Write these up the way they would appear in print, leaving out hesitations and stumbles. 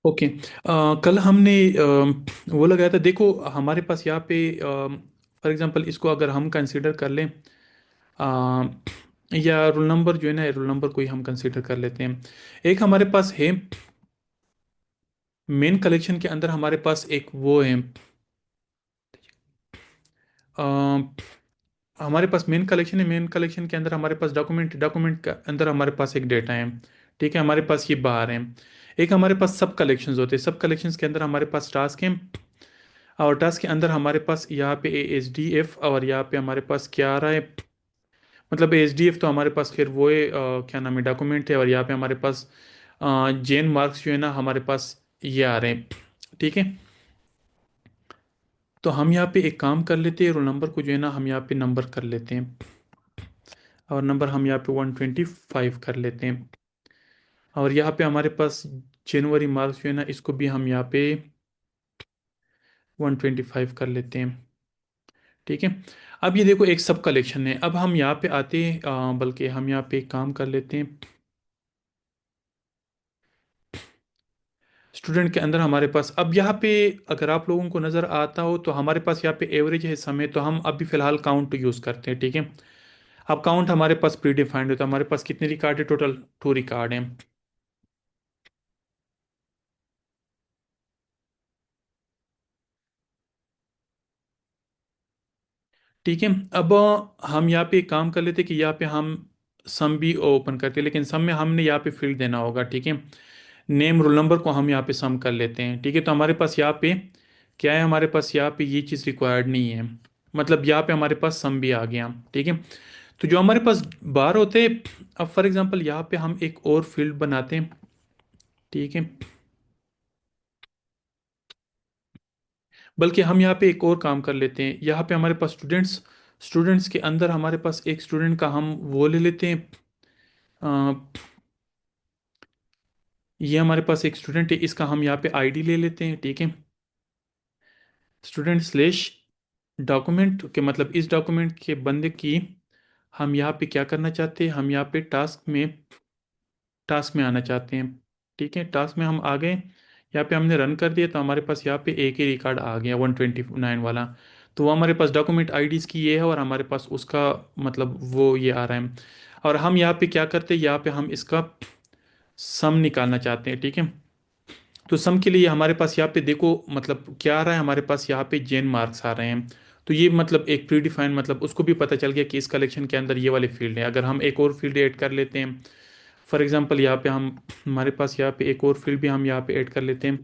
Okay. कल हमने वो लगाया था। देखो हमारे पास यहाँ पे फॉर एग्जांपल इसको अगर हम कंसीडर कर लें, अ, या रोल नंबर जो है ना, रोल नंबर को ही हम कंसीडर कर लेते हैं। एक हमारे पास है मेन कलेक्शन के अंदर, हमारे पास एक वो है, अ, हमारे पास मेन कलेक्शन है। मेन कलेक्शन के अंदर हमारे पास डॉक्यूमेंट, डॉक्यूमेंट के अंदर हमारे पास एक डेटा है। ठीक है, हमारे पास ये बाहर है। एक हमारे पास सब कलेक्शंस होते हैं। सब कलेक्शंस के अंदर हमारे पास टास्क है, और टास्क के अंदर हमारे पास यहाँ पे एच डी एफ, और यहाँ पे हमारे पास क्या आ रहा है, मतलब एच डी एफ तो हमारे पास खैर वो है, क्या नाम है, डॉक्यूमेंट है। और यहाँ पे हमारे पास जेन मार्क्स जो है ना हमारे पास ये आ रहे हैं। ठीक है, तो हम यहाँ पे एक काम कर लेते हैं, रोल नंबर को जो है ना हम यहाँ पे नंबर कर लेते हैं, और नंबर हम यहाँ पे 125 कर लेते हैं। और यहाँ पे हमारे पास जनवरी मार्क्स जो है ना, इसको भी हम यहाँ पे 125 कर लेते हैं। ठीक है, अब ये देखो एक सब कलेक्शन है। अब हम यहाँ पे आते हैं, बल्कि हम यहाँ पे एक काम कर लेते हैं। स्टूडेंट के अंदर हमारे पास अब यहाँ पे, अगर आप लोगों को नज़र आता हो तो हमारे पास यहाँ पे एवरेज है समय, तो हम अभी फिलहाल काउंट यूज़ करते हैं। ठीक है, अब काउंट हमारे पास प्री डिफाइंड है, तो हमारे पास कितने रिकॉर्ड है, टोटल 2 रिकॉर्ड हैं। ठीक है, अब हम यहाँ पे एक काम कर लेते हैं कि यहाँ पे हम सम भी ओपन करते हैं, लेकिन सम में हमने यहाँ पे फील्ड देना होगा। ठीक है, नेम रोल नंबर को हम यहाँ पे सम कर लेते हैं। ठीक है, तो हमारे पास यहाँ पे क्या है, हमारे पास यहाँ पे ये चीज़ रिक्वायर्ड नहीं है, मतलब यहाँ पे हमारे पास सम भी आ गया। ठीक है, तो जो हमारे पास बार होते हैं, अब फॉर एग्जांपल यहाँ पे हम एक और फील्ड बनाते हैं। ठीक है, बल्कि हम यहाँ पे एक और काम कर लेते हैं। यहाँ पे हमारे पास स्टूडेंट्स, स्टूडेंट्स के अंदर हमारे पास एक स्टूडेंट का हम वो ले लेते हैं। ये हमारे पास एक स्टूडेंट है, इसका हम यहाँ पे आईडी ले लेते हैं। ठीक है, स्टूडेंट स्लेश डॉक्यूमेंट के, मतलब इस डॉक्यूमेंट के बंदे की हम यहाँ पे क्या करना चाहते हैं, हम यहाँ पे टास्क में आना चाहते हैं। ठीक है, टास्क में हम आ गए, यहाँ पे हमने रन कर दिया, तो हमारे पास यहाँ पे एक ही रिकॉर्ड आ गया 129 वाला। तो वो हमारे पास डॉक्यूमेंट आईडीज़ की ये है, और हमारे पास उसका मतलब वो ये आ रहा है। और हम यहाँ पे क्या करते हैं, यहाँ पे हम इसका सम निकालना चाहते हैं। ठीक है, तो सम के लिए हमारे पास यहाँ पे देखो मतलब क्या आ रहा है, हमारे पास यहाँ पे जेन मार्क्स आ रहे हैं। तो ये मतलब एक प्री डिफाइंड, मतलब उसको भी पता चल गया कि इस कलेक्शन के अंदर ये वाले फील्ड है। अगर हम एक और फील्ड ऐड कर लेते हैं, फॉर एग्जांपल यहाँ पे हम, हमारे पास यहाँ पे एक और फील्ड भी हम यहाँ पे ऐड कर लेते हैं,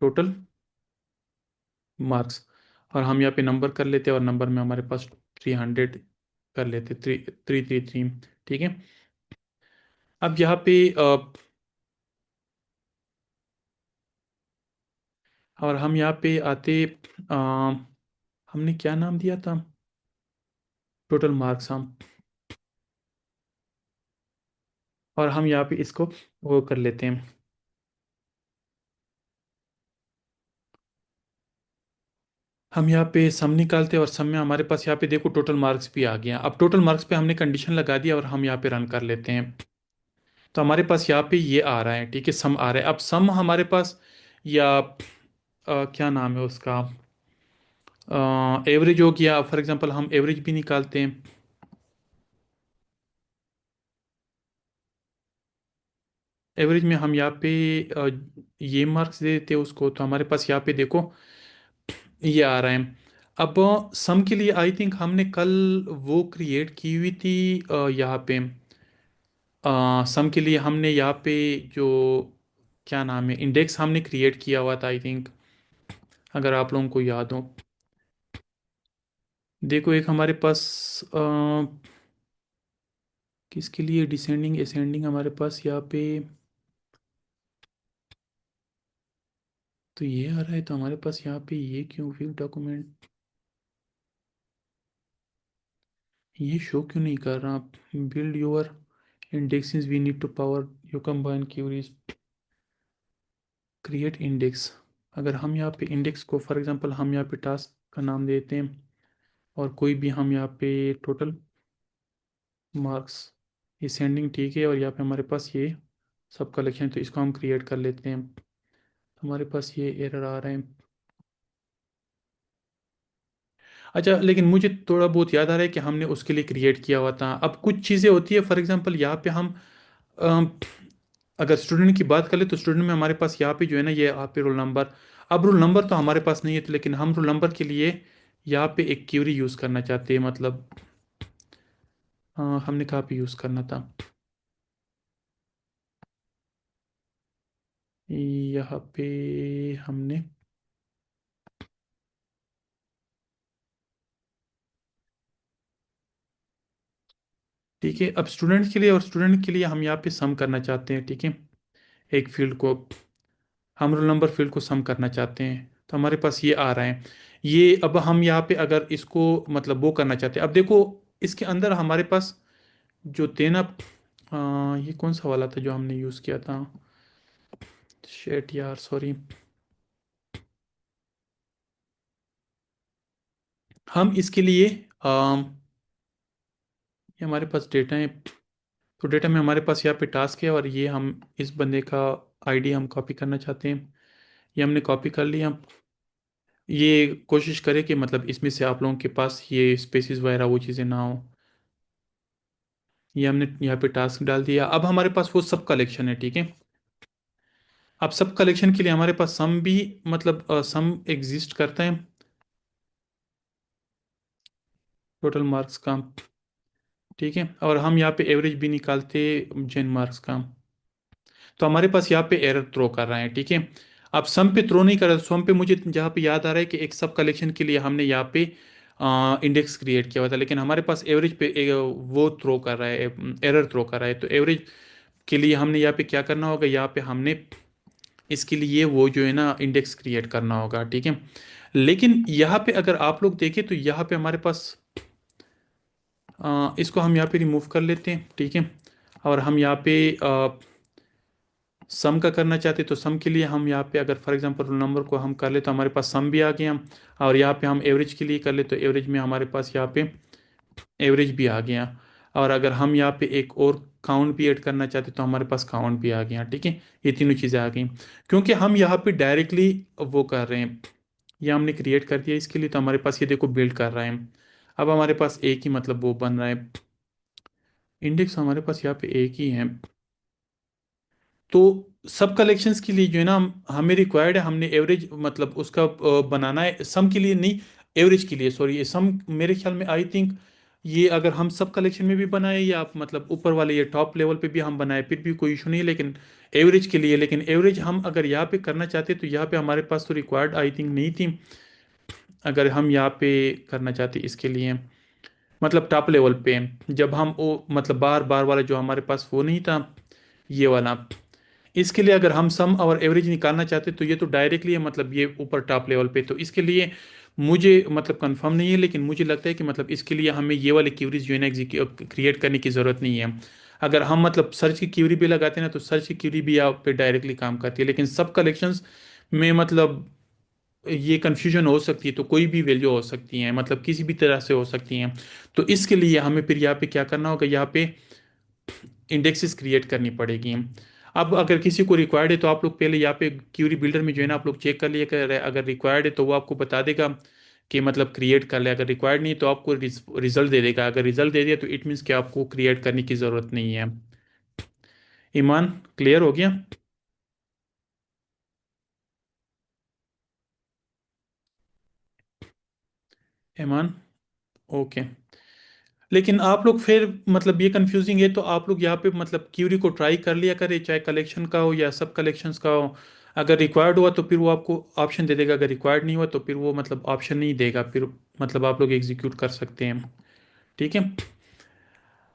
टोटल मार्क्स। और हम यहाँ पे नंबर कर लेते हैं, और नंबर में हमारे पास 300 कर लेते, 333। ठीक है, अब यहाँ पे और हम यहाँ पे आते, हमने क्या नाम दिया था, टोटल मार्क्स हम, और हम यहाँ पे इसको वो कर लेते हैं। हम यहाँ पे सम निकालते हैं, और सम में हमारे पास यहाँ पे देखो टोटल मार्क्स भी आ गया। अब टोटल मार्क्स पे हमने कंडीशन लगा दिया, और हम यहाँ पे रन कर लेते हैं, तो हमारे पास यहाँ पे ये आ रहा है। ठीक है, सम आ रहा है। अब सम हमारे पास, या क्या नाम है उसका, एवरेज हो गया। फॉर एग्जांपल हम एवरेज भी निकालते हैं। एवरेज में हम यहाँ पे अ, ये मार्क्स दे देते हैं उसको, तो हमारे पास यहाँ पे देखो ये आ रहा है। अब सम के लिए आई थिंक हमने कल वो क्रिएट की हुई थी, यहाँ पे सम के लिए हमने यहाँ पे जो क्या नाम है, इंडेक्स हमने क्रिएट किया हुआ था आई थिंक, अगर आप लोगों को याद हो। देखो एक हमारे पास किसके लिए डिसेंडिंग असेंडिंग हमारे पास यहाँ पे, तो ये आ रहा है, तो हमारे पास यहाँ पे ये क्यों व्यू डॉक्यूमेंट, ये शो क्यों नहीं कर रहा। Build your indexes, we need to power you combine queries, create index. अगर हम यहाँ पे इंडेक्स को फॉर एग्जांपल हम यहाँ पे टास्क का नाम देते हैं, और कोई भी हम यहाँ पे टोटल मार्क्स, ये सेंडिंग ठीक है, और यहाँ पे हमारे पास ये सब कलेक्शन, तो इसको हम क्रिएट कर लेते हैं। हमारे पास ये एरर आ रहे हैं। अच्छा, लेकिन मुझे थोड़ा बहुत याद आ रहा है कि हमने उसके लिए क्रिएट किया हुआ था। अब कुछ चीज़ें होती है, फॉर एग्जांपल यहाँ पे हम अम, अगर स्टूडेंट की बात करें तो स्टूडेंट में हमारे पास यहाँ पे जो है ना, ये यहाँ पे रोल नंबर। अब रोल नंबर तो हमारे पास नहीं है, तो लेकिन हम रोल नंबर के लिए यहाँ पे एक क्यूरी यूज़ करना चाहते हैं, मतलब हमने कहाँ पे यूज़ करना था, यहाँ पे हमने, ठीक है, अब स्टूडेंट के लिए, और स्टूडेंट के लिए हम यहाँ पे सम करना चाहते हैं, ठीक है, एक फील्ड को, हम रोल नंबर फील्ड को सम करना चाहते हैं, तो हमारे पास ये आ रहा है। ये अब हम यहाँ पे अगर इसको मतलब वो करना चाहते हैं, अब देखो इसके अंदर हमारे पास जो थे ना, ये कौन सा वाला था जो हमने यूज़ किया था, शेट यार सॉरी, हम इसके लिए ये हमारे पास डेटा है, तो डेटा में हमारे पास यहाँ पे टास्क है, और ये हम इस बंदे का आईडी हम कॉपी करना चाहते हैं, ये हमने कॉपी कर लिया। ये कोशिश करें कि मतलब इसमें से आप लोगों के पास ये स्पेसिस वगैरह वो चीज़ें ना हो। ये हमने यहाँ पे टास्क डाल दिया, अब हमारे पास वो सब कलेक्शन है, ठीक है। अब सब कलेक्शन के लिए हमारे पास सम भी, मतलब सम एग्जिस्ट करता है, टोटल मार्क्स का, ठीक है, और हम यहाँ पे एवरेज भी निकालते जेन मार्क्स का। तो हमारे पास यहाँ पे एरर थ्रो कर रहा है, ठीक है। अब सम पे थ्रो नहीं कर रहा, सम पे मुझे जहाँ पे याद आ रहा है कि एक सब कलेक्शन के लिए हमने यहाँ पे इंडेक्स क्रिएट किया हुआ था, लेकिन हमारे पास एवरेज पे वो थ्रो कर रहा है, एरर थ्रो कर रहा है। तो एवरेज के लिए हमने यहाँ पे क्या करना होगा, यहाँ पे हमने इसके लिए वो जो है ना इंडेक्स क्रिएट करना होगा, ठीक है। लेकिन यहाँ पे अगर आप लोग देखें तो यहाँ पे हमारे पास इसको हम यहाँ पे रिमूव कर लेते हैं, ठीक है, और हम यहाँ पे सम का करना चाहते तो सम के लिए हम यहाँ पे अगर फॉर एग्जांपल रोल नंबर को हम कर ले तो हमारे पास सम भी आ गया, और यहाँ पे हम एवरेज के लिए कर ले तो एवरेज में हमारे पास यहाँ पे एवरेज भी आ गया, और अगर हम यहाँ पे एक और काउंट भी ऐड करना चाहते तो हमारे पास काउंट भी आ गया, ठीक है। ये तीनों चीज़ें आ गई, क्योंकि हम यहाँ पे डायरेक्टली वो कर रहे हैं, ये हमने क्रिएट कर दिया इसके लिए, तो हमारे पास ये देखो बिल्ड कर रहा है। अब हमारे पास एक ही मतलब वो बन रहा है, इंडेक्स हमारे पास यहाँ पे एक ही है। तो सब कलेक्शंस के लिए जो है ना, हमें रिक्वायर्ड है, हमने एवरेज मतलब उसका बनाना है, सम के लिए नहीं, एवरेज के लिए, सॉरी, ये सम मेरे ख्याल में आई थिंक, ये अगर हम सब कलेक्शन में भी बनाए या आप मतलब ऊपर वाले ये टॉप लेवल पे भी हम बनाए फिर भी कोई इशू नहीं है, लेकिन एवरेज के लिए, लेकिन एवरेज हम अगर यहाँ पे करना चाहते तो यहाँ पे हमारे पास तो रिक्वायर्ड आई थिंक नहीं थी, अगर हम यहाँ पे करना चाहते इसके लिए, मतलब टॉप लेवल पे, जब हम वो मतलब बार बार वाला जो हमारे पास वो नहीं था, ये वाला, इसके लिए अगर हम सम और एवरेज निकालना चाहते तो ये तो डायरेक्टली है, मतलब ये ऊपर टॉप लेवल पे, तो इसके लिए मुझे मतलब कंफर्म नहीं है, लेकिन मुझे लगता है कि मतलब इसके लिए हमें ये वाली क्यूरीज जो है ना क्रिएट करने की ज़रूरत नहीं है। अगर हम मतलब सर्च की क्यूरी भी लगाते हैं ना, तो सर्च की क्यूरी भी आप पे डायरेक्टली काम करती है, लेकिन सब कलेक्शंस में मतलब ये कन्फ्यूजन हो सकती है, तो कोई भी वैल्यू हो सकती है, मतलब किसी भी तरह से हो सकती हैं। तो इसके लिए हमें फिर यहाँ पे क्या करना होगा, यहाँ पे इंडेक्सेस क्रिएट करनी पड़ेगी। अब अगर किसी को रिक्वायर्ड है तो आप लोग पहले यहाँ पे क्यूरी बिल्डर में जो है ना आप लोग चेक कर लिए कर, अगर रिक्वायर्ड है तो वो आपको बता देगा कि मतलब क्रिएट कर ले, अगर रिक्वायर्ड नहीं है तो आपको रिजल्ट दे देगा, अगर रिजल्ट दे दिया तो इट मीन्स कि आपको क्रिएट करने की ज़रूरत नहीं है। ईमान, क्लियर हो गया? ईमान, ओके। लेकिन आप लोग फिर मतलब ये कंफ्यूजिंग है, तो आप लोग यहाँ पे मतलब क्यूरी को ट्राई कर लिया करें, चाहे कलेक्शन का हो या सब कलेक्शंस का हो। अगर रिक्वायर्ड हुआ तो फिर वो आपको ऑप्शन दे देगा, अगर रिक्वायर्ड नहीं हुआ तो फिर वो मतलब ऑप्शन नहीं देगा, फिर मतलब आप लोग एग्जीक्यूट कर सकते हैं, ठीक है।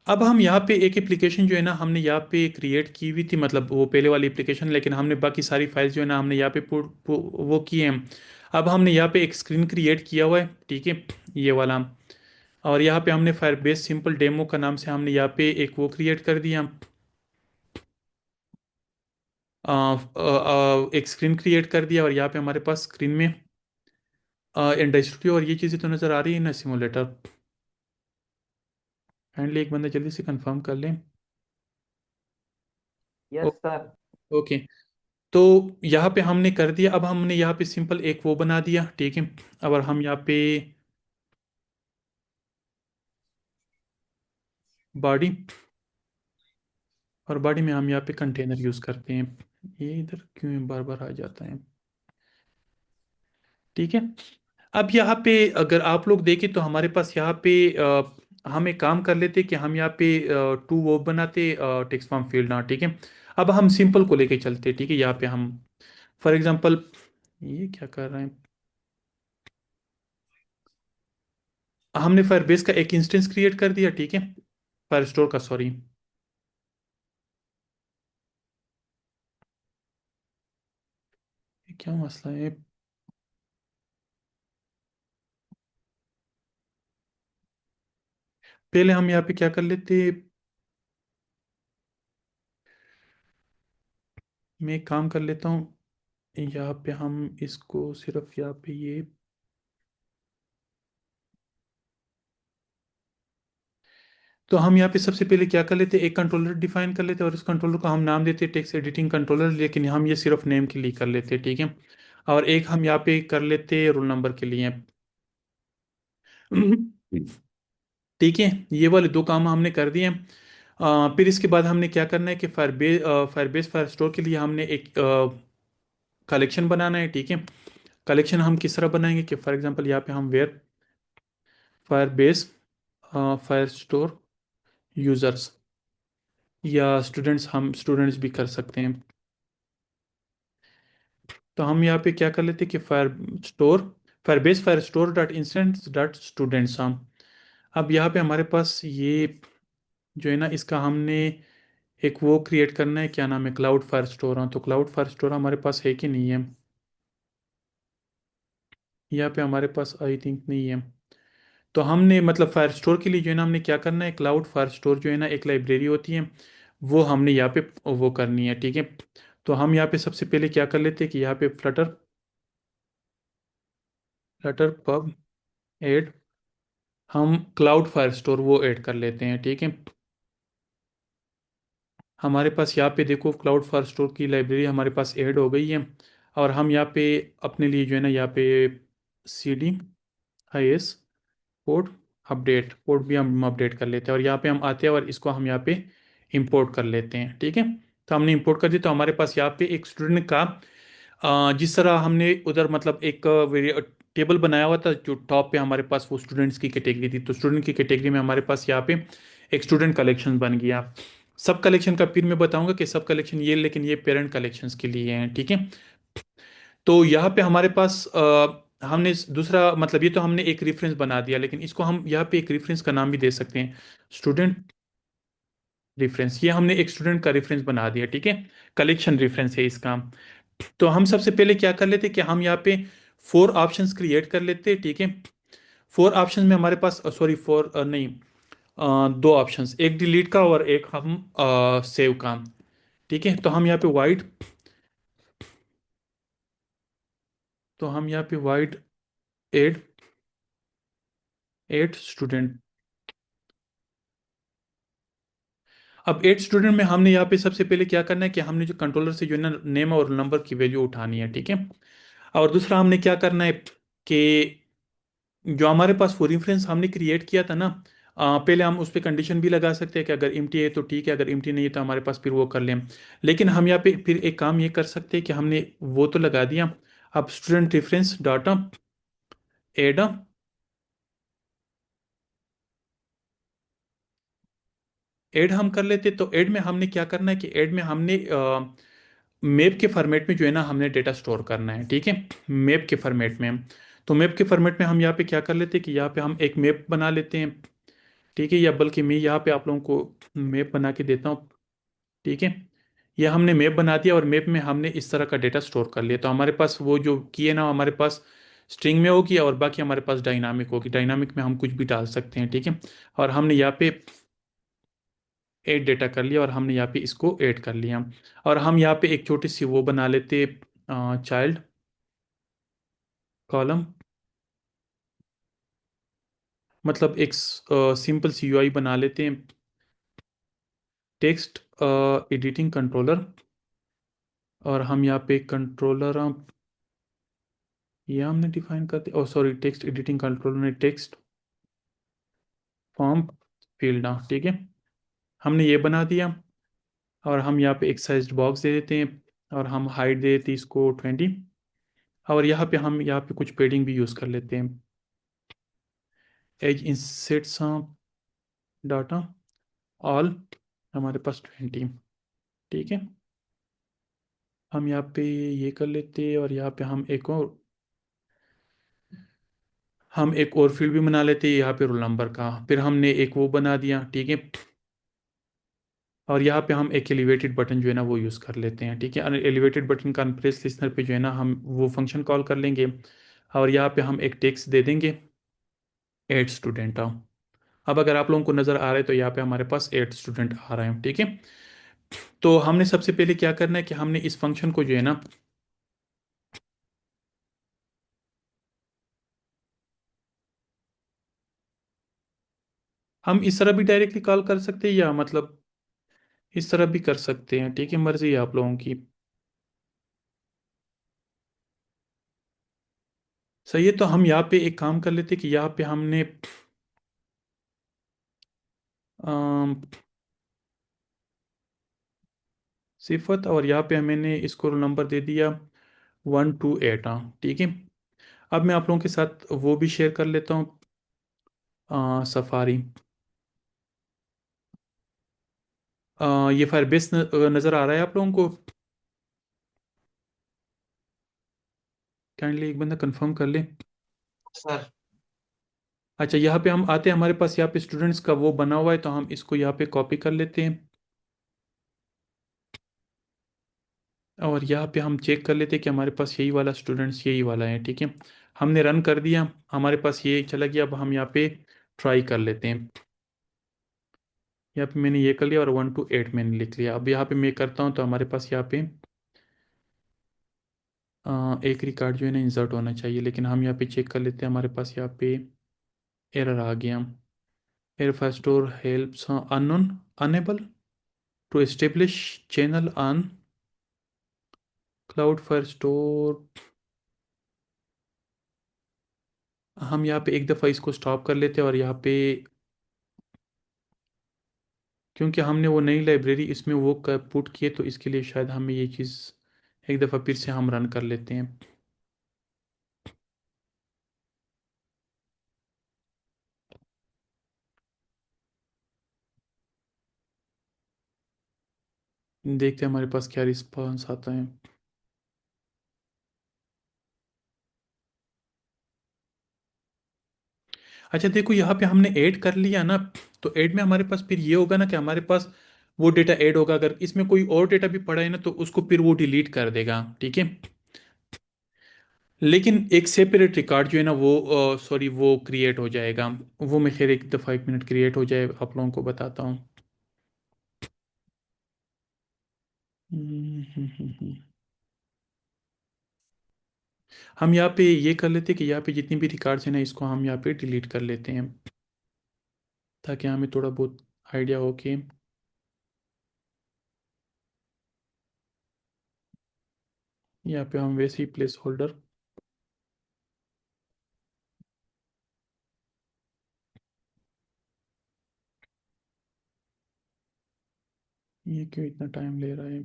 अब हम यहाँ पे एक एप्लीकेशन जो है ना हमने यहाँ पे क्रिएट की हुई थी, मतलब वो पहले वाली एप्लीकेशन, लेकिन हमने बाकी सारी फाइल्स जो है ना हमने यहाँ पे वो किए हैं। अब हमने यहाँ पे एक स्क्रीन क्रिएट किया हुआ है, ठीक है, ये वाला, और यहाँ पे हमने फायरबेस सिंपल डेमो का नाम से हमने यहाँ पे एक वो क्रिएट कर दिया, एक स्क्रीन क्रिएट कर दिया, और यहाँ पे हमारे पास स्क्रीन में इंडस्ट्री और ये चीज़ें तो नज़र आ रही है ना, सिमुलेटर। काइंडली एक बंदा जल्दी से कंफर्म कर लें। Yes sir. ओके, तो यहाँ पे हमने कर दिया। अब हमने यहाँ पे सिंपल एक वो बना दिया, ठीक है। अब और हम यहाँ पे बॉडी, और बॉडी में हम यहाँ पे कंटेनर यूज़ करते हैं। ये इधर क्यों बार बार आ जाता है, ठीक है। अब यहाँ पे अगर आप लोग देखें तो हमारे पास यहाँ पे हम एक काम कर लेते कि हम यहाँ पे टू वो बनाते टेक्स्ट फॉर्म फील्ड ना, ठीक है। अब हम सिंपल को लेके चलते, ठीक है। यहाँ पे हम फॉर एग्जांपल, ये क्या कर रहे हैं, हमने फायरबेस का एक इंस्टेंस क्रिएट कर दिया, ठीक है। फायर स्टोर का, सॉरी। ये क्या मसला है। पहले हम यहाँ पे क्या कर लेते, मैं एक काम कर लेता हूँ। यहाँ पे हम इसको सिर्फ यहाँ पे ये, तो हम यहाँ पे सबसे पहले क्या कर लेते, एक कंट्रोलर डिफाइन कर लेते और उस कंट्रोलर को हम नाम देते टेक्स्ट एडिटिंग कंट्रोलर, लेकिन हम ये सिर्फ नेम के लिए कर लेते, ठीक है। और एक हम यहाँ पे कर लेते रोल नंबर के लिए, ठीक है। ये वाले दो काम हमने कर दिए। फिर इसके बाद हमने क्या करना है कि फायरबेस फायर स्टोर के लिए हमने एक कलेक्शन बनाना है, ठीक है। कलेक्शन हम किस तरह बनाएंगे कि फॉर एग्जांपल यहाँ पे हम where Firebase Firestore users, या स्टूडेंट्स, हम स्टूडेंट्स भी कर सकते हैं। तो हम यहाँ पे क्या कर लेते हैं कि store Firebase fire store dot instance dot students हम, अब यहाँ पे हमारे पास ये जो है ना, इसका हमने एक वो क्रिएट करना है, क्या नाम है, क्लाउड फायर स्टोर। हाँ, तो क्लाउड फायर स्टोर हमारे पास है कि नहीं है, यहाँ पे हमारे पास आई थिंक नहीं है। तो हमने मतलब फायर स्टोर के लिए जो है ना, हमने क्या करना है, क्लाउड फायर स्टोर जो है ना एक लाइब्रेरी होती है, वो हमने यहाँ पे वो करनी है, ठीक है। तो हम यहाँ पे सबसे पहले क्या कर लेते हैं कि यहाँ पे फ्लटर फ्लटर पब ऐड, हम क्लाउड फायर स्टोर वो ऐड कर लेते हैं, ठीक है। हमारे पास यहाँ पे देखो क्लाउड फायर स्टोर की लाइब्रेरी हमारे पास ऐड हो गई है। और हम यहाँ पे अपने लिए जो है ना, यहाँ पे C D I S port update port भी हम अपडेट कर लेते हैं, और यहाँ पे हम आते हैं और इसको हम यहाँ पे इंपोर्ट कर लेते हैं, ठीक है। तो हमने इंपोर्ट कर दिया, तो हमारे पास यहाँ पे एक स्टूडेंट का जिस तरह हमने उधर मतलब एक टेबल बनाया हुआ था, जो टॉप पे हमारे पास वो स्टूडेंट्स की कैटेगरी थी, तो स्टूडेंट की कैटेगरी में हमारे पास यहाँ पे एक स्टूडेंट कलेक्शन बन गया। सब कलेक्शन का फिर मैं बताऊंगा कि सब कलेक्शन ये, लेकिन ये पेरेंट कलेक्शंस के लिए हैं, ठीक है। तो यहाँ पे हमारे पास हमने दूसरा मतलब, ये तो हमने एक रेफरेंस बना दिया, लेकिन इसको हम यहाँ पे एक रेफरेंस का नाम भी दे सकते हैं, स्टूडेंट रेफरेंस। ये हमने एक स्टूडेंट का रेफरेंस बना दिया, ठीक है। कलेक्शन रेफरेंस है इसका। तो हम सबसे पहले क्या कर लेते कि हम यहाँ पे फोर ऑप्शंस क्रिएट कर लेते, ठीक है। फोर ऑप्शंस में हमारे पास सॉरी फोर नहीं, दो ऑप्शंस, एक डिलीट का और एक हम सेव का, ठीक है। तो हम यहाँ पे वाइड, तो हम यहाँ पे वाइड एड एड स्टूडेंट। अब एड स्टूडेंट में हमने यहाँ पे सबसे पहले क्या करना है कि हमने जो कंट्रोलर से जो है ना नेम और नंबर की वैल्यू उठानी है, ठीक है। और दूसरा हमने क्या करना है कि जो हमारे पास फॉर रेफरेंस हमने क्रिएट किया था ना, पहले हम उस पर कंडीशन भी लगा सकते हैं कि अगर इम्टी है तो ठीक है, अगर इम्टी नहीं है तो हमारे पास फिर वो कर लें। लेकिन हम यहाँ पे फिर एक काम ये कर सकते हैं कि हमने वो तो लगा दिया। अब student reference data add add हम कर लेते, तो ऐड में हमने क्या करना है कि ऐड में हमने मैप के फॉर्मेट में जो है ना हमने डेटा स्टोर करना है, ठीक है। मैप के फॉर्मेट में, तो मैप के फॉर्मेट में हम यहाँ पे क्या कर लेते हैं कि यहाँ पे हम एक मैप बना लेते हैं, ठीक है। या बल्कि मैं यहाँ पे आप लोगों को मैप बना के देता हूँ, ठीक है। ये हमने मैप बना दिया और मैप में हमने इस तरह का डेटा स्टोर कर लिया, तो हमारे पास वो जो की है ना हमारे पास स्ट्रिंग में होगी, और बाकी हमारे पास डायनामिक होगी, डायनामिक में हम कुछ भी डाल सकते हैं, ठीक है। और हमने यहाँ पे ऐड डेटा कर लिया और हमने यहाँ पे इसको ऐड कर लिया। और हम यहाँ पे एक छोटी सी वो बना लेते, चाइल्ड कॉलम, मतलब एक सिंपल सी यूआई बना लेते हैं, टेक्स्ट एडिटिंग कंट्रोलर, और हम यहाँ पे कंट्रोलर, ये हमने डिफाइन कर दिया। ओ सॉरी, टेक्स्ट एडिटिंग कंट्रोलर ने टेक्स्ट फॉर्म फील्ड, ठीक है, हमने ये बना दिया। और हम यहाँ पे एक साइज बॉक्स दे देते हैं, और हम हाइट दे देते हैं इसको 20। और यहाँ पे हम यहाँ पे कुछ पेडिंग भी यूज़ कर लेते हैं। एज इंसेट्स डाटा ऑल, हमारे पास 20। ठीक है, हम यहाँ पे ये कर लेते हैं, और यहाँ पे हम एक और फील्ड भी बना लेते हैं यहाँ पे रोल नंबर का। फिर हमने एक वो बना दिया, ठीक है। और यहाँ पे हम एक एलिवेटेड बटन जो है ना वो यूज़ कर लेते हैं, ठीक है। एलिवेटेड बटन का अनप्रेस लिस्नर पे जो है ना हम वो फंक्शन कॉल कर लेंगे। और यहाँ पे हम एक टेक्स्ट दे देंगे, 8 स्टूडेंट। अब अगर आप लोगों को नज़र आ रहा है तो यहाँ पे हमारे पास 8 स्टूडेंट आ रहे हैं, ठीक है। तो हमने सबसे पहले क्या करना है कि हमने इस फंक्शन को जो है ना, हम इस तरह भी डायरेक्टली कॉल कर सकते हैं, या मतलब इस तरह भी कर सकते हैं, ठीक है, मर्जी है आप लोगों की। सही है, तो हम यहाँ पे एक काम कर लेते हैं कि यहाँ पे हमने अम, सिफत, और यहाँ पे मैंने इसको रोल नंबर दे दिया 1 to 8, ठीक है। अब मैं आप लोगों के साथ वो भी शेयर कर लेता हूँ, सफारी। ये फायरबेस नज़र आ रहा है आप लोगों को? काइंडली एक बंदा कंफर्म कर ले। सर। अच्छा, यहाँ पे हम आते हैं, हमारे पास यहाँ पे स्टूडेंट्स का वो बना हुआ है, तो हम इसको यहाँ पे कॉपी कर लेते हैं। और यहाँ पे हम चेक कर लेते हैं कि हमारे पास यही वाला स्टूडेंट्स यही वाला है, ठीक है। हमने रन कर दिया, हमारे पास ये चला गया। अब हम यहाँ पे ट्राई कर लेते हैं। यहाँ पे मैंने ये कर लिया, और 1 to 8 मैंने लिख लिया। अब यहाँ पे मैं करता हूँ तो हमारे पास यहाँ पे एक रिकॉर्ड जो है ना इंसर्ट होना चाहिए, लेकिन हम यहाँ पे चेक कर लेते हैं। हमारे पास यहाँ पे एरर आ गया। Air Firestore helps unknown unable to establish channel on cloud Firestore. हम यहाँ पे एक दफ़ा इसको स्टॉप कर लेते हैं, और यहाँ पे क्योंकि हमने वो नई लाइब्रेरी इसमें वो पुट किए, तो इसके लिए शायद हमें ये चीज़ एक दफ़ा फिर से हम रन कर लेते हैं। देखते हैं हमारे पास क्या रिस्पॉन्स आता है। अच्छा देखो, यहाँ पे हमने ऐड कर लिया ना, तो ऐड में हमारे पास फिर ये होगा ना कि हमारे पास वो डेटा ऐड होगा। अगर इसमें कोई और डेटा भी पड़ा है ना, तो उसको फिर वो डिलीट कर देगा, ठीक है। लेकिन एक सेपरेट रिकॉर्ड जो है ना वो सॉरी वो क्रिएट हो जाएगा। वो मैं खैर एक दफ़ा 1 मिनट क्रिएट हो जाए आप लोगों को बताता हूँ। हम्म, हम्म, हम्म, हम यहाँ पे ये कर लेते हैं कि यहाँ पे जितनी भी रिकॉर्ड्स हैं ना, इसको हम यहाँ पे डिलीट कर लेते हैं, ताकि हमें थोड़ा बहुत आइडिया हो कि यहाँ पे हम वैसे ही प्लेस होल्डर। ये क्यों इतना टाइम ले रहा है?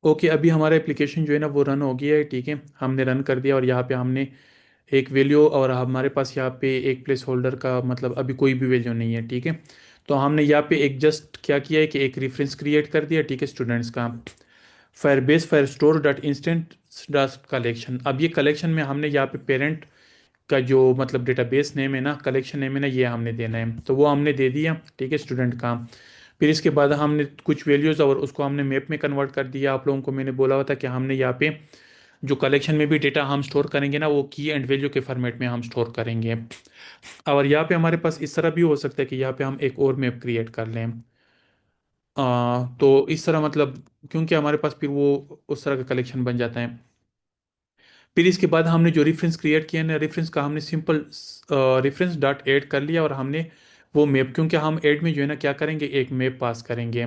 ओके, अभी हमारा एप्लीकेशन जो है ना वो रन हो गया है, ठीक है। हमने रन कर दिया, और यहाँ पे हमने एक वैल्यू, और हमारे पास यहाँ पे एक प्लेस होल्डर का मतलब अभी कोई भी वैल्यू नहीं है, ठीक है। तो हमने यहाँ पे एक जस्ट क्या किया है कि एक रेफरेंस क्रिएट कर दिया, ठीक है, स्टूडेंट्स का। Firebase fire store dot instant dot collection. अब ये कलेक्शन में हमने यहाँ पे पेरेंट का जो मतलब डेटाबेस नेम है ना, कलेक्शन नेम है ना, ये हमने देना है, तो वो हमने दे दिया, ठीक है, स्टूडेंट का। फिर इसके बाद हमने कुछ वैल्यूज़ और उसको हमने मैप में कन्वर्ट कर दिया। आप लोगों को मैंने बोला हुआ था कि हमने यहाँ पे जो कलेक्शन में भी डेटा हम स्टोर करेंगे ना, वो की एंड वैल्यू के फॉर्मेट में हम स्टोर करेंगे। और यहाँ पे हमारे पास इस तरह भी हो सकता है कि यहाँ पे हम एक और मैप क्रिएट कर लें। तो इस तरह मतलब, क्योंकि हमारे पास फिर वो उस तरह का कलेक्शन बन जाता है। फिर इसके बाद हमने जो रेफरेंस क्रिएट किया ना, रेफरेंस का हमने सिंपल रेफरेंस डॉट ऐड कर लिया, और हमने वो मैप, क्योंकि हम ऐड में जो है ना क्या करेंगे, एक मैप पास करेंगे।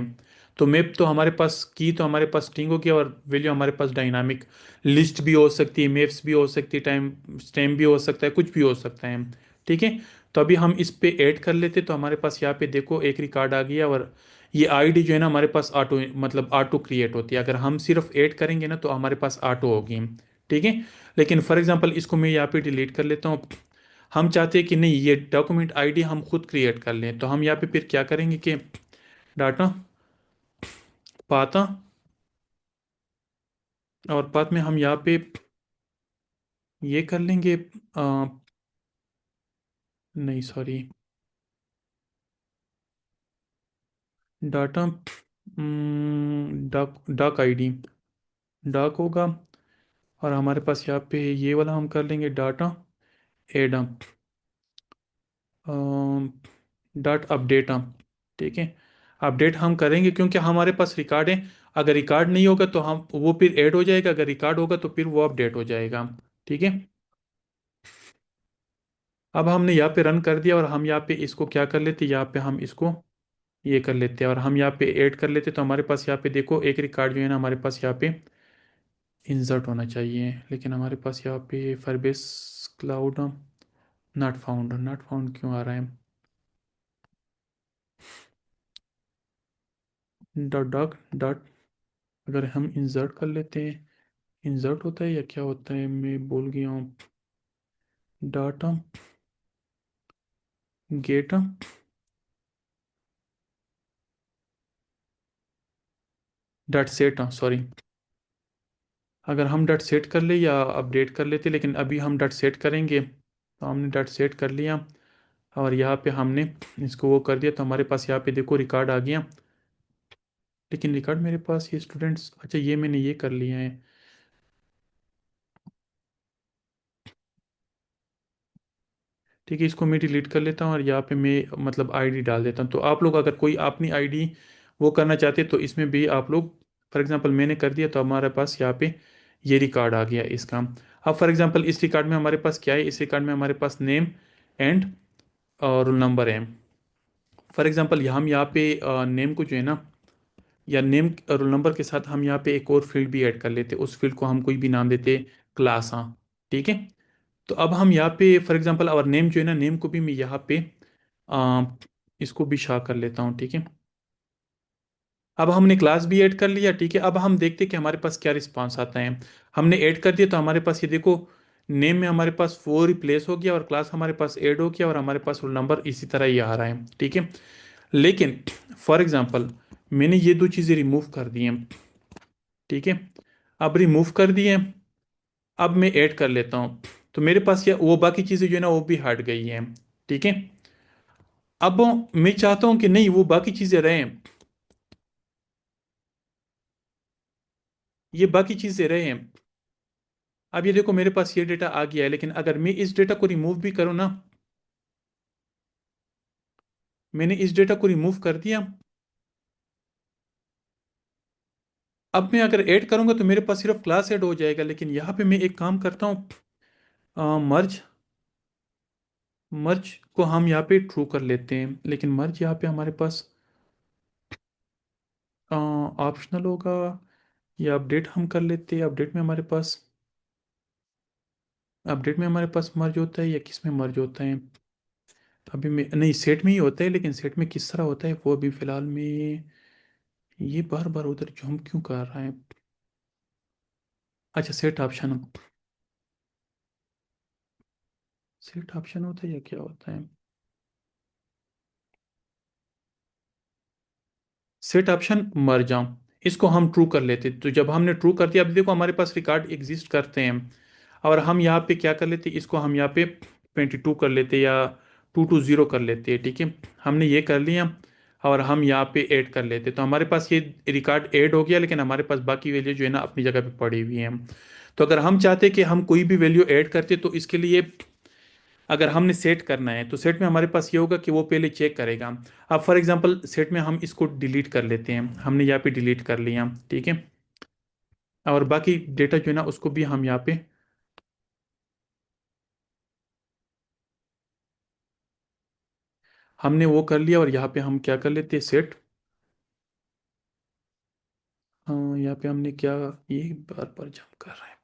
तो मैप तो हमारे पास, की तो हमारे पास स्ट्रिंग होगी, और वैल्यू हमारे पास डायनामिक लिस्ट भी हो सकती है, मैप्स भी हो सकती है, टाइम स्टैम्प भी हो सकता है, कुछ भी हो सकता है। ठीक है। तो अभी हम इस पे ऐड कर लेते, तो हमारे पास यहाँ पे देखो एक रिकॉर्ड आ गया, और ये आईडी जो है ना हमारे पास ऑटो, मतलब ऑटो क्रिएट होती है। अगर हम सिर्फ ऐड करेंगे ना तो हमारे पास ऑटो होगी। ठीक है। लेकिन फॉर एग्जांपल इसको मैं यहाँ पे डिलीट कर लेता हूँ। हम चाहते हैं कि नहीं, ये डॉक्यूमेंट आईडी हम खुद क्रिएट कर लें, तो हम यहाँ पे फिर क्या करेंगे कि डाटा पाता, और पाथ में हम यहाँ पे ये कर लेंगे, नहीं sorry, data doc doc ID doc होगा। और हमारे पास यहाँ पे ये वाला हम कर लेंगे डाटा एड डॉट अपडेट। ठीक है। अपडेट हम करेंगे क्योंकि हमारे पास रिकॉर्ड है। अगर रिकॉर्ड नहीं होगा तो हम वो फिर ऐड हो जाएगा, अगर रिकॉर्ड होगा तो फिर वो अपडेट हो जाएगा। ठीक है। अब हमने यहाँ पे रन कर दिया, और हम यहाँ पे इसको क्या कर लेते, यहाँ पे हम इसको ये कर लेते हैं, और हम यहाँ पे ऐड कर लेते, तो हमारे पास यहाँ पे देखो एक रिकॉर्ड जो है ना हमारे पास यहाँ पे इंसर्ट होना चाहिए, लेकिन हमारे पास यहाँ पे Firebase cloud not found, not found क्यों आ रहा है। डॉट डॉक डॉट, अगर हम इंसर्ट कर लेते हैं, इंसर्ट होता है या क्या होता है, मैं भूल गया हूँ। Data get dot set, sorry. अगर हम डॉट सेट कर ले या अपडेट कर लेते, लेकिन अभी हम डॉट सेट करेंगे, तो हमने डॉट सेट कर लिया, और यहाँ पे हमने इसको वो कर दिया, तो हमारे पास यहाँ पे देखो रिकॉर्ड आ गया। लेकिन रिकॉर्ड मेरे पास ये स्टूडेंट्स, अच्छा ये मैंने ये कर लिया है। ठीक है, इसको मैं डिलीट कर लेता हूँ, और यहाँ पे मैं मतलब आईडी डाल देता हूँ। तो आप लोग अगर कोई अपनी आईडी वो करना चाहते हैं तो इसमें भी आप लोग, फॉर एग्जांपल मैंने कर दिया, तो हमारे पास यहाँ पे ये रिकॉर्ड आ गया इसका। अब फॉर एग्जांपल इस रिकॉर्ड में हमारे पास क्या है, इस रिकॉर्ड में हमारे पास नेम एंड रोल नंबर है। फॉर एग्जांपल हम यहाँ पे नेम को जो है ना, या नेम रोल नंबर के साथ हम यहाँ पे एक और फील्ड भी ऐड कर लेते, उस फील्ड को हम कोई भी नाम देते, क्लास। हाँ। ठीक है। तो अब हम यहाँ पे फॉर एग्जांपल और नेम जो है ना, नेम को भी मैं यहाँ पे आ, इसको भी शा कर लेता हूँ। ठीक है। अब हमने क्लास भी ऐड कर लिया। ठीक है। अब हम देखते हैं कि हमारे पास क्या रिस्पांस आता है। हमने ऐड कर दिया, तो हमारे पास ये देखो, नेम में हमारे पास वो रिप्लेस हो गया, और क्लास हमारे पास ऐड हो गया, और हमारे पास रोल नंबर इसी तरह ही आ रहा है। ठीक है। लेकिन फॉर एग्जांपल मैंने ये दो चीज़ें रिमूव कर दी हैं। ठीक है। अब रिमूव कर दिए, अब मैं ऐड कर लेता हूँ, तो मेरे पास ये वो बाकी चीज़ें जो है ना वो भी हट गई हैं। ठीक है। अब मैं चाहता हूँ कि नहीं, वो बाकी चीज़ें रहें, ये बाकी चीज़ें रहें। अब ये देखो मेरे पास ये डेटा आ गया है, लेकिन अगर मैं इस डेटा को रिमूव भी करूँ ना, मैंने इस डेटा को रिमूव कर दिया। अब मैं अगर ऐड करूंगा तो मेरे पास सिर्फ क्लास ऐड हो जाएगा, लेकिन यहाँ पे मैं एक काम करता हूँ, मर्ज, मर्ज को हम यहाँ पे ट्रू कर लेते हैं, लेकिन मर्ज यहाँ पे हमारे पास ऑप्शनल होगा, या अपडेट हम कर लेते हैं। अपडेट में हमारे पास, अपडेट में हमारे पास मर्ज होता है या किस में मर्ज होता है, अभी मैं नहीं, सेट में ही होता है, लेकिन सेट में किस तरह होता है वो अभी फिलहाल में, ये बार बार उधर जंप क्यों कर रहा है। अच्छा, सेट ऑप्शन, सेट ऑप्शन होता है या क्या होता है, सेट ऑप्शन मर जाऊं, इसको हम ट्रू कर लेते, तो जब हमने ट्रू कर दिया, अब देखो हमारे पास रिकॉर्ड एग्जिस्ट करते हैं। और हम यहाँ पे क्या कर लेते, इसको हम यहाँ पे 22 कर लेते, या 220 कर लेते हैं। ठीक है। हमने ये कर लिया, और हम यहाँ पे ऐड कर लेते, तो हमारे पास ये रिकॉर्ड ऐड हो गया, लेकिन हमारे पास बाकी वैल्यू जो है ना अपनी जगह पे पड़ी हुई है। तो अगर हम चाहते कि हम कोई भी वैल्यू ऐड करते तो इसके लिए अगर हमने सेट करना है तो सेट में हमारे पास ये होगा कि वो पहले चेक करेगा। अब फॉर एग्जांपल सेट में हम इसको डिलीट कर लेते हैं, हमने यहाँ पे डिलीट कर लिया, ठीक है। और बाकी डेटा जो है ना उसको भी हम यहाँ पे हमने वो कर लिया। और यहाँ पे हम क्या कर लेते हैं, सेट, यहाँ पे हमने क्या, ये बार बार जंप कर रहा है,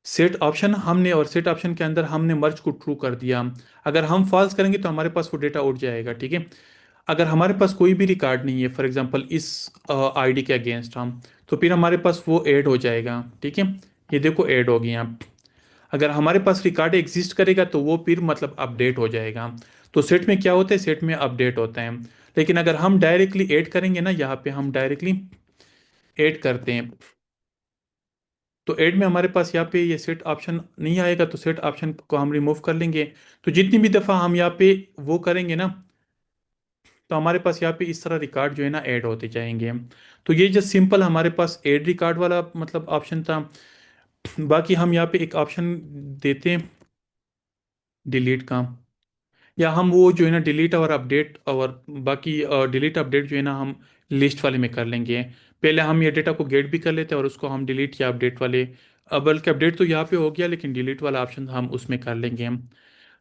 सेट ऑप्शन हमने, और सेट ऑप्शन के अंदर हमने मर्ज को ट्रू कर दिया। अगर हम फॉल्स करेंगे तो हमारे पास वो डेटा उड़ जाएगा, ठीक है। अगर हमारे पास कोई भी रिकॉर्ड नहीं है फॉर एग्जांपल इस आईडी के अगेंस्ट हम, तो फिर हमारे पास वो ऐड हो जाएगा, ठीक है। ये देखो ऐड हो गया। अगर हमारे पास रिकॉर्ड एग्जिस्ट करेगा तो वो फिर मतलब अपडेट हो जाएगा। तो सेट में क्या होता है, सेट में अपडेट होता है। लेकिन अगर हम डायरेक्टली ऐड करेंगे ना, यहाँ पे हम डायरेक्टली ऐड करते हैं, तो ऐड में हमारे पास यहाँ पे ये सेट ऑप्शन नहीं आएगा, तो सेट ऑप्शन को हम रिमूव कर लेंगे। तो जितनी भी दफ़ा हम यहाँ पे वो करेंगे ना, तो हमारे पास यहाँ पे इस तरह रिकॉर्ड जो है ना ऐड होते जाएंगे। तो ये जो सिंपल हमारे पास ऐड रिकॉर्ड वाला मतलब ऑप्शन था। बाकी हम यहाँ पे एक ऑप्शन देते हैं डिलीट का, या हम वो जो है ना डिलीट और अपडेट, और बाकी डिलीट अपडेट जो है ना हम लिस्ट वाले में कर लेंगे। पहले हम ये डेटा को गेट भी कर लेते हैं और उसको हम डिलीट या अपडेट वाले, बल्कि अपडेट तो यहाँ पे हो गया, लेकिन डिलीट वाला ऑप्शन हम उसमें कर लेंगे हम।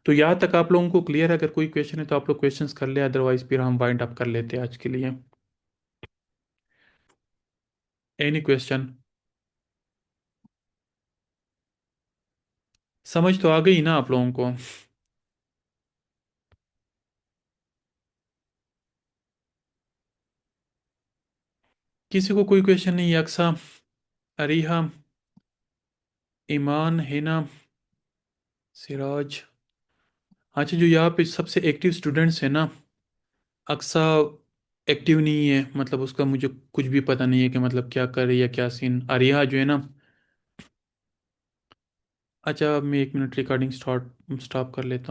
तो यहाँ तक आप लोगों को क्लियर है? अगर कोई क्वेश्चन है तो आप लोग क्वेश्चंस कर ले, अदरवाइज फिर हम वाइंड अप कर लेते हैं आज के लिए। Any question? समझ तो आ गई ना आप लोगों को? किसी को कोई क्वेश्चन नहीं? अक्सा, अरीहा, ईमान, हिना, सिराज। अच्छा, जो यहाँ पे सबसे एक्टिव स्टूडेंट्स है ना, अक्सा एक्टिव नहीं है, मतलब उसका मुझे कुछ भी पता नहीं है कि मतलब क्या कर रही है, क्या सीन। अरिहा जो है ना, अच्छा अब मैं 1 मिनट रिकॉर्डिंग स्टॉप कर लेता हूँ।